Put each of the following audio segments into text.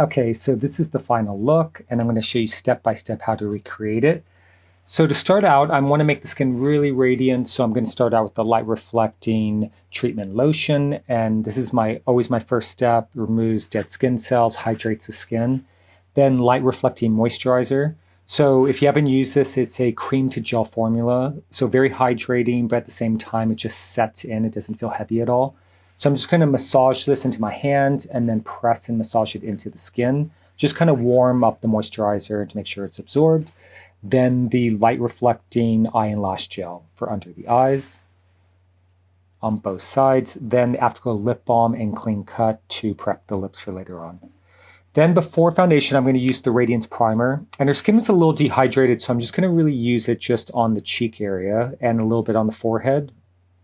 Okay, so this is the final look, and I'm going to show you step by step how to recreate it. So to start out, I want to make the skin really radiant, so I'm going to start out with the light reflecting treatment lotion, and this is always my first step. Removes dead skin cells, hydrates the skin. Then light reflecting moisturizer. So if you haven't used this, it's a cream to gel formula, so very hydrating, but at the same time it just sets in, it doesn't feel heavy at all. So I'm just going to massage this into my hand and then press and massage it into the skin. Just kind of warm up the moisturizer to make sure it's absorbed. Then the light reflecting eye and lash gel for under the eyes on both sides. Then the Afterglow lip balm and clean cut to prep the lips for later on. Then before foundation, I'm going to use the Radiance Primer. And her skin was a little dehydrated, so I'm just going to really use it just on the cheek area and a little bit on the forehead.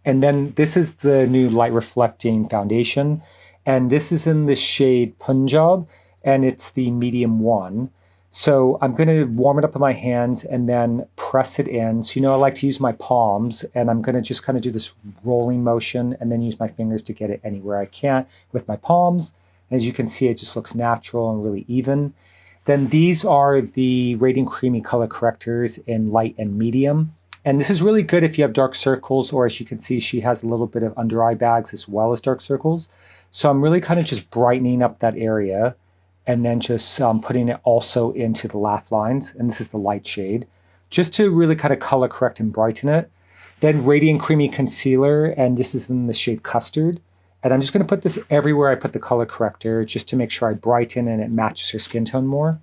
And then this is the new light reflecting foundation. And this is in the shade Punjab, and it's the medium 1. So I'm going to warm it up in my hands and then press it in. So I like to use my palms, and I'm going to just kind of do this rolling motion and then use my fingers to get it anywhere I can with my palms. As you can see, it just looks natural and really even. Then these are the Radiant Creamy Color Correctors in light and medium. And this is really good if you have dark circles, or as you can see, she has a little bit of under eye bags as well as dark circles. So I'm really kind of just brightening up that area and then just putting it also into the laugh lines. And this is the light shade, just to really kind of color correct and brighten it. Then Radiant Creamy Concealer, and this is in the shade Custard. And I'm just going to put this everywhere I put the color corrector just to make sure I brighten and it matches her skin tone more.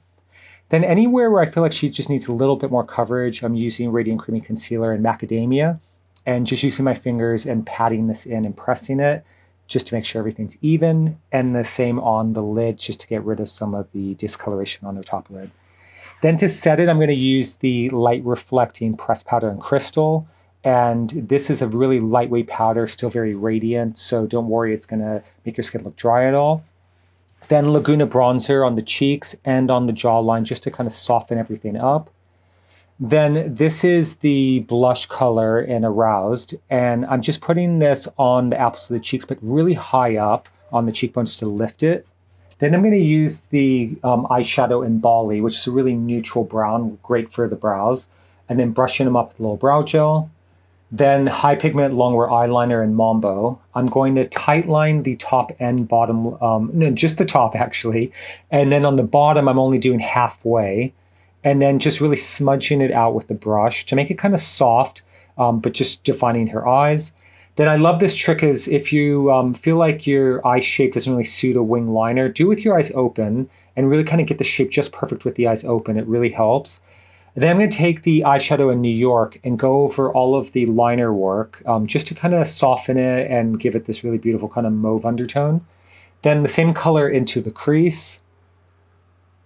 Then anywhere where I feel like she just needs a little bit more coverage, I'm using Radiant Creamy Concealer in Macadamia and just using my fingers and patting this in and pressing it just to make sure everything's even. And the same on the lid just to get rid of some of the discoloration on her top lid. Then to set it, I'm going to use the Light Reflecting Pressed Powder in Crystal. And this is a really lightweight powder, still very radiant, so don't worry it's going to make your skin look dry at all. Then Laguna Bronzer on the cheeks and on the jawline just to kind of soften everything up. Then this is the blush color in Aroused, and I'm just putting this on the apples of the cheeks, but really high up on the cheekbones to lift it. Then I'm going to use the eyeshadow in Bali, which is a really neutral brown, great for the brows, and then brushing them up with a little brow gel. Then High Pigment Longwear Eyeliner in Mambo. I'm going to tightline the top and bottom, no, just the top actually. And then on the bottom, I'm only doing halfway. And then just really smudging it out with the brush to make it kind of soft, but just defining her eyes. Then I love this trick is if you feel like your eye shape doesn't really suit a wing liner, do it with your eyes open and really kind of get the shape just perfect with the eyes open. It really helps. Then I'm going to take the eyeshadow in New York and go over all of the liner work just to kind of soften it and give it this really beautiful kind of mauve undertone. Then the same color into the crease.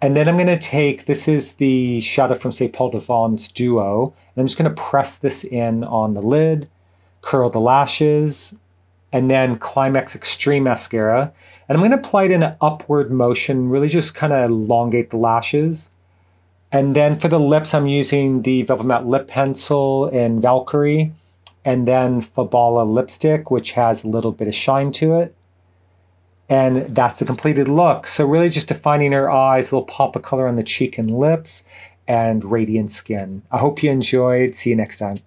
And then I'm going to take, this is the shadow from St. Paul Devon's Duo, and I'm just going to press this in on the lid, curl the lashes, and then Climax Extreme Mascara. And I'm going to apply it in an upward motion, really just kind of elongate the lashes. And then for the lips, I'm using the Velvet Matte Lip Pencil in Valkyrie, and then Fabala lipstick, which has a little bit of shine to it. And that's the completed look. So really just defining her eyes, a little pop of color on the cheek and lips, and radiant skin. I hope you enjoyed. See you next time.